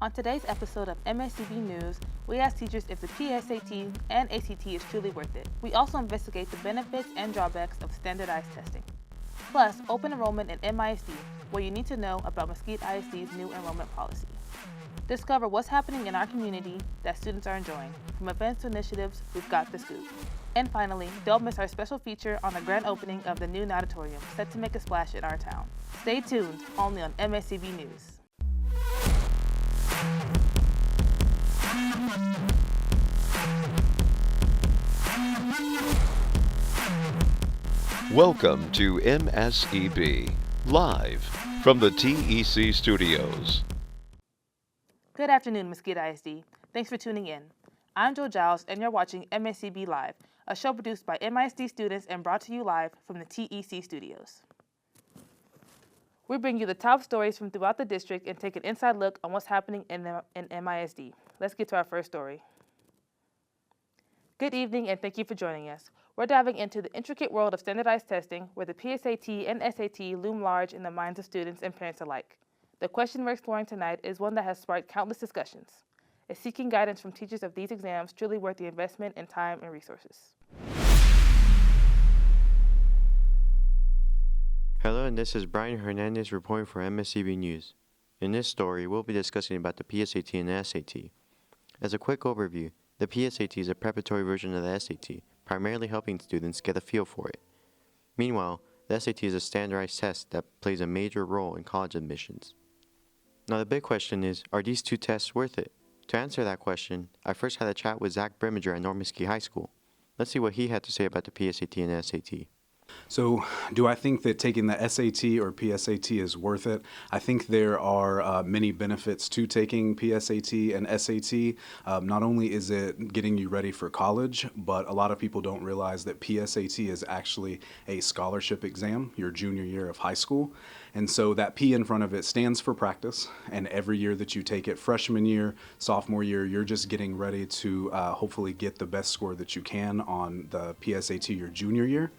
On today's episode of MSCB News, we ask teachers if the PSAT and ACT is truly worth it. We also investigate the benefits and drawbacks of standardized testing. Plus, open enrollment in MISD, what you need to know about Mesquite ISD's new enrollment policy. Discover what's happening in our community that students are enjoying. From events to initiatives, we've got the scoop. And finally, don't miss our special feature on the grand opening of the new Natatorium, set to make a splash in our town. Stay tuned, only on MSCB News. Welcome to MSEB, live from the TEC studios. Good afternoon, Mesquite ISD. Thanks for tuning in. I'm Joe Giles, and you're watching MSCB Live, a show produced by MISD students and brought to you live from the TEC studios. We bring you the top stories from throughout the district and take an inside look on what's happening in MISD. Let's get to our first story. Good evening, and thank you for joining us. We're diving into the intricate world of standardized testing, where the PSAT and SAT loom large in the minds of students and parents alike. The question we're exploring tonight is one that has sparked countless discussions. Is seeking guidance from teachers of these exams truly worth the investment in time and resources? Hello, and this is Brian Hernandez reporting for MSCB News. In this story, we'll be discussing about the PSAT and the SAT. As a quick overview, the PSAT is a preparatory version of the SAT, primarily helping students get a feel for it. Meanwhile, the SAT is a standardized test that plays a major role in college admissions. Now the big question is, are these two tests worth it? To answer that question, I first had a chat with Zach Brimminger at North Mesquite High School. Let's see what he had to say about the PSAT and the SAT. So, do I think that taking the SAT or PSAT is worth it? I think there are many benefits to taking PSAT and SAT. Not only is it getting you ready for college, but a lot of people don't realize that PSAT is actually a scholarship exam your junior year of high school. And so that P in front of it stands for practice. And every year that you take it, freshman year, sophomore year, you're just getting ready to hopefully get the best score that you can on the PSAT your junior year.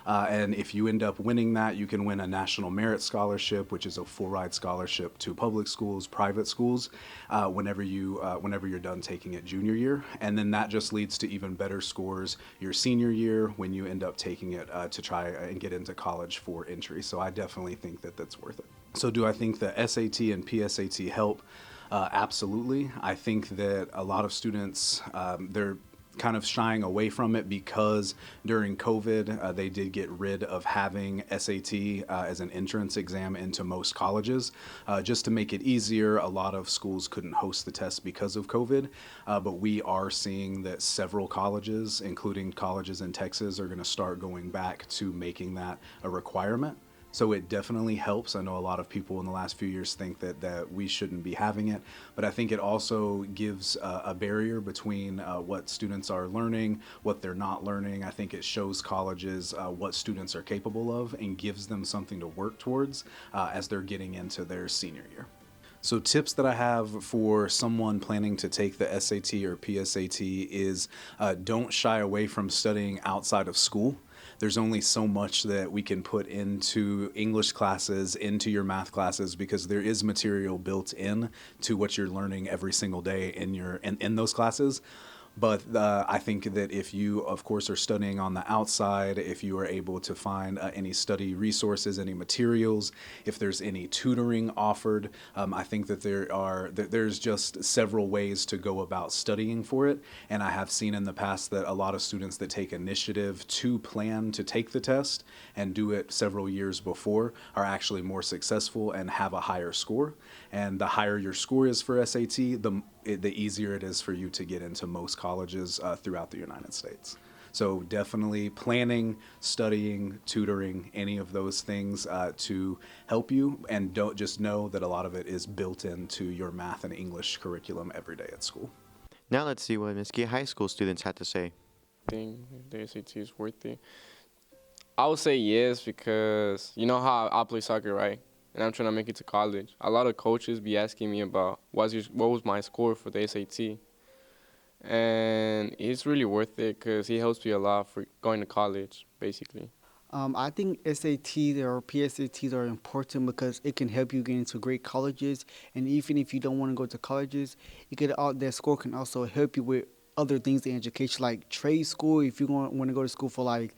And if you end up winning that, you can win a National Merit Scholarship, which is a full-ride scholarship to public schools, private schools, whenever you're done taking it junior year. And then that just leads to even better scores your senior year when you end up taking it to try and get into college for entry. So I definitely think that that's worth it. So do I think the SAT and PSAT help? Absolutely. I think that a lot of students, they're kind of shying away from it because during COVID, they did get rid of having SAT as an entrance exam into most colleges. Just to make it easier, a lot of schools couldn't host the test because of COVID, but we are seeing that several colleges, including colleges in Texas, are going to start going back to making that a requirement. So it definitely helps. I know a lot of people in the last few years think that we shouldn't be having it, but I think it also gives a barrier between what students are learning, what they're not learning. I think it shows colleges what students are capable of and gives them something to work towards as they're getting into their senior year. So tips that I have for someone planning to take the SAT or PSAT is don't shy away from studying outside of school. There's only so much that we can put into English classes, into your math classes, because there is material built in to what you're learning every single day in those classes. But I think that if you, of course, are studying on the outside, if you are able to find any study resources, any materials, if there's any tutoring offered, I think that there's just several ways to go about studying for it. And I have seen in the past that a lot of students that take initiative to plan to take the test and do it several years before are actually more successful and have a higher score. And the higher your score is for SAT, the easier it is for you to get into most colleges throughout the United States. So definitely planning, studying, tutoring, any of those things to help you, and don't just know that a lot of it is built into your math and English curriculum every day at school. Now let's see what Mesquite High School students had to say. I think the SAT is worth it. I would say yes, because you know how I play soccer, right? And I'm trying to make it to college. A lot of coaches be asking me about what was my score for the SAT. And it's really worth it because it helps me a lot for going to college, basically. I think SATs or PSATs are important because it can help you get into great colleges. And even if you don't want to go to colleges, that score can also help you with other things in education, like trade school. If you want to go to school for like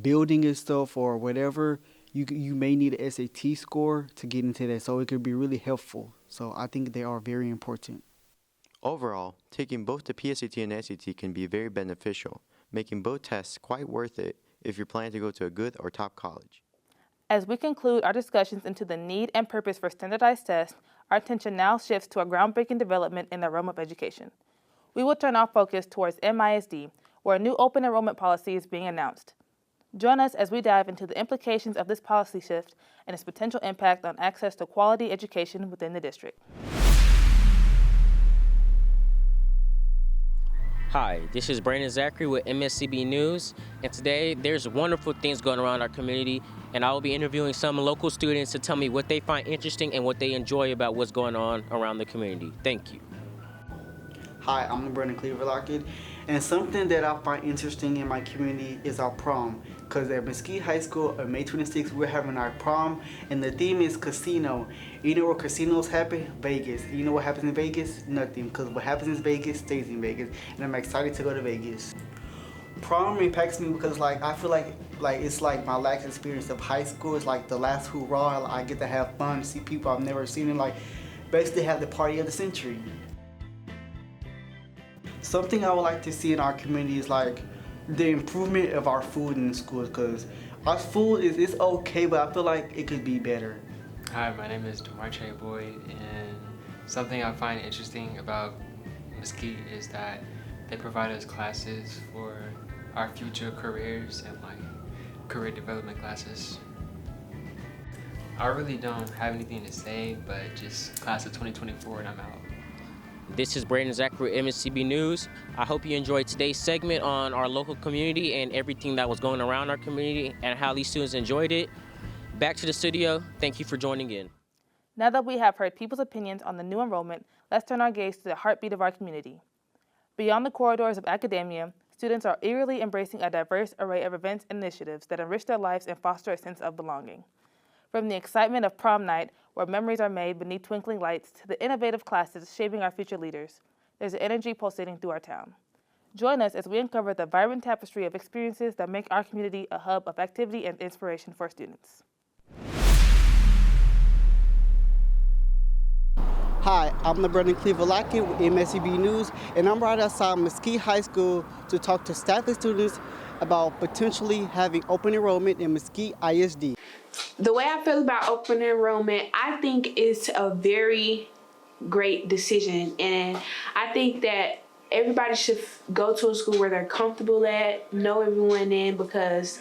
building and stuff or whatever, you may need an SAT score to get into that. So it could be really helpful. So I think they are very important. Overall, taking both the PSAT and SAT can be very beneficial, making both tests quite worth it if you're planning to go to a good or top college. As we conclude our discussions into the need and purpose for standardized tests, our attention now shifts to a groundbreaking development in the realm of education. We will turn our focus towards MISD, where a new open enrollment policy is being announced. Join us as we dive into the implications of this policy shift and its potential impact on access to quality education within the district. Hi, this is Brandon Zachary with MSCB News, and today there's wonderful things going around our community, and I will be interviewing some local students to tell me what they find interesting and what they enjoy about what's going on around the community. Thank you. Hi, I'm Brandon Cleaver-Lockett, and something that I find interesting in my community is our prom. Because at Mesquite High School on May 26th, we're having our prom, and the theme is casino. You know where casinos happen? Vegas. You know what happens in Vegas? Nothing, because what happens in Vegas stays in Vegas, and I'm excited to go to Vegas. Prom impacts me because I feel like it's like my last experience of high school. It's like the last hurrah. I get to have fun, see people I've never seen, and basically have the party of the century. Something I would like to see in our community is the improvement of our food in schools, because our food is okay, but I feel like it could be better. Hi, my name is DeMarche Boyd, and something I find interesting about Mesquite is that they provide us classes for our future careers and career development classes. I really don't have anything to say, but just class of 2024 and I'm out. This is Brandon Zachary with MSCB News. I hope you enjoyed today's segment on our local community and everything that was going around our community and how these students enjoyed it. Back to the studio. Thank you for joining in. Now that we have heard people's opinions on the new enrollment, let's turn our gaze to the heartbeat of our community. Beyond the corridors of academia, students are eagerly embracing a diverse array of events and initiatives that enrich their lives and foster a sense of belonging. From the excitement of prom night, where memories are made beneath twinkling lights, to the innovative classes shaping our future leaders, there's an energy pulsating through our town. Join us as we uncover the vibrant tapestry of experiences that make our community a hub of activity and inspiration for students. Hi, I'm Brandon Cleaver-Lockett with MSCB News, and I'm right outside Mesquite High School to talk to staff and students about potentially having open enrollment in Mesquite ISD. The way I feel about open enrollment, I think it's a very great decision, and I think that everybody should go to a school where they're comfortable at, know everyone in, because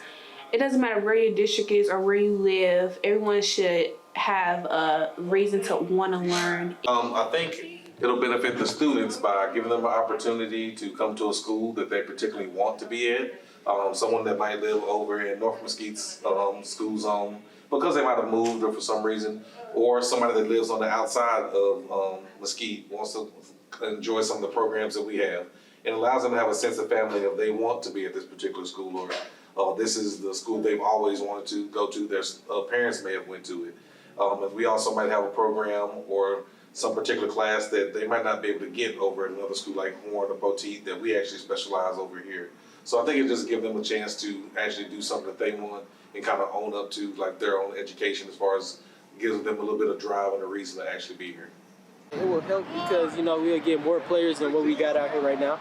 it doesn't matter where your district is or where you live, everyone should have a reason to want to learn. I think it'll benefit the students by giving them an opportunity to come to a school that they particularly want to be at. Someone that might live over in North Mesquite's school zone because they might have moved or for some reason, or somebody that lives on the outside of Mesquite wants to enjoy some of the programs that we have. It allows them to have a sense of family if they want to be at this particular school, or this is the school they've always wanted to go to. Their parents may have went to it. And we also might have a program or some particular class that they might not be able to get over at another school like Horn or Poteet that we actually specialize over here. So I think it just gives them a chance to actually do something that they want and kind of own up to their own education, as far as gives them a little bit of drive and a reason to actually be here. It will help because, we'll get more players than what we got out here right now.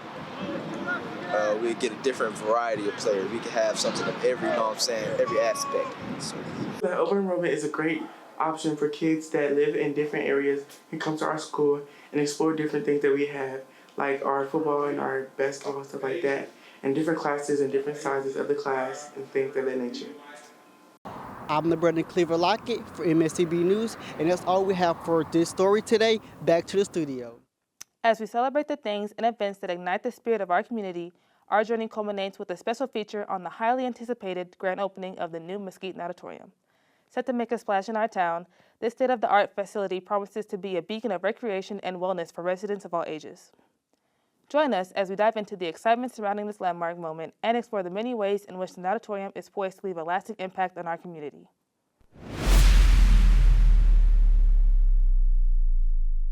We get a different variety of players. We can have something of every aspect. So. The open enrollment is a great option for kids that live in different areas and come to our school and explore different things that we have, like our football and our basketball and stuff like that, and different classes and different sizes of the class and things of that nature. I'm Brandon Cleaver-Lockett for MSCB News, and that's all we have for this story today. Back to the studio. As we celebrate the things and events that ignite the spirit of our community, our journey culminates with a special feature on the highly anticipated grand opening of the new Mesquite Natatorium. Set to make a splash in our town, this state-of-the-art facility promises to be a beacon of recreation and wellness for residents of all ages. Join us as we dive into the excitement surrounding this landmark moment and explore the many ways in which the Natatorium is poised to leave a lasting impact on our community.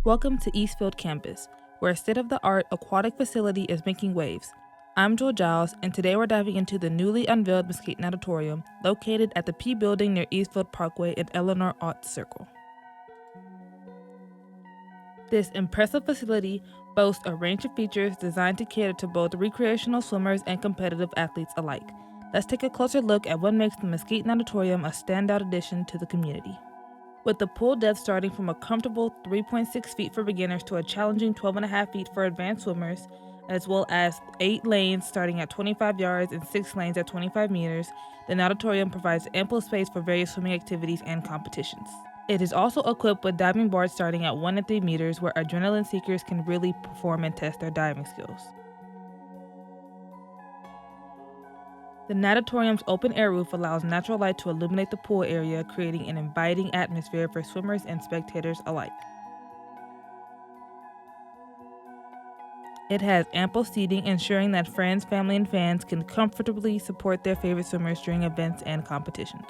Welcome to Eastfield Campus, where a state-of-the-art aquatic facility is making waves. I'm Joel Giles, and today we're diving into the newly unveiled Mesquite Natatorium, located at the P Building near Eastfield Parkway in Eleanor Ott Circle. This impressive facility boasts a range of features designed to cater to both recreational swimmers and competitive athletes alike. Let's take a closer look at what makes the Mesquite Natatorium a standout addition to the community. With the pool depth starting from a comfortable 3.6 feet for beginners to a challenging 12.5 feet for advanced swimmers, as well as 8 lanes starting at 25 yards and 6 lanes at 25 meters, the Natatorium provides ample space for various swimming activities and competitions. It is also equipped with diving boards starting at 1 and 3 meters where adrenaline seekers can really perform and test their diving skills. The Natatorium's open-air roof allows natural light to illuminate the pool area, creating an inviting atmosphere for swimmers and spectators alike. It has ample seating, ensuring that friends, family, and fans can comfortably support their favorite swimmers during events and competitions.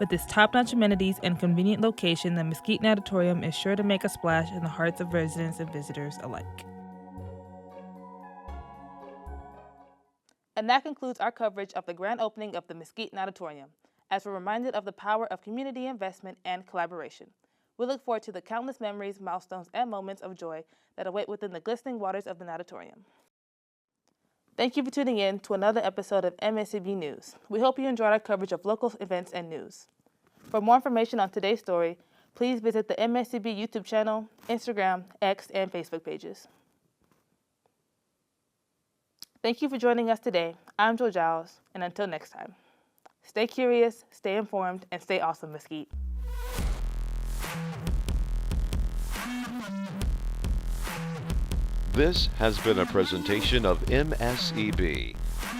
With its top-notch amenities and convenient location, the Mesquite Natatorium is sure to make a splash in the hearts of residents and visitors alike. And that concludes our coverage of the grand opening of the Mesquite Natatorium, as we're reminded of the power of community investment and collaboration. We look forward to the countless memories, milestones, and moments of joy that await within the glistening waters of the Natatorium. Thank you for tuning in to another episode of MSCB News. We hope you enjoyed our coverage of local events and news. For more information on today's story, please visit the MSCB YouTube channel, Instagram, X, and Facebook pages. Thank you for joining us today. I'm Joel Giles, and until next time, stay curious, stay informed, and stay awesome, Mesquite. This has been a presentation of MSEB,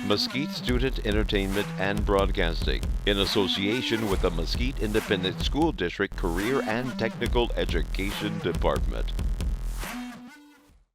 Mesquite Student Entertainment and Broadcasting, in association with the Mesquite Independent School District Career and Technical Education Department.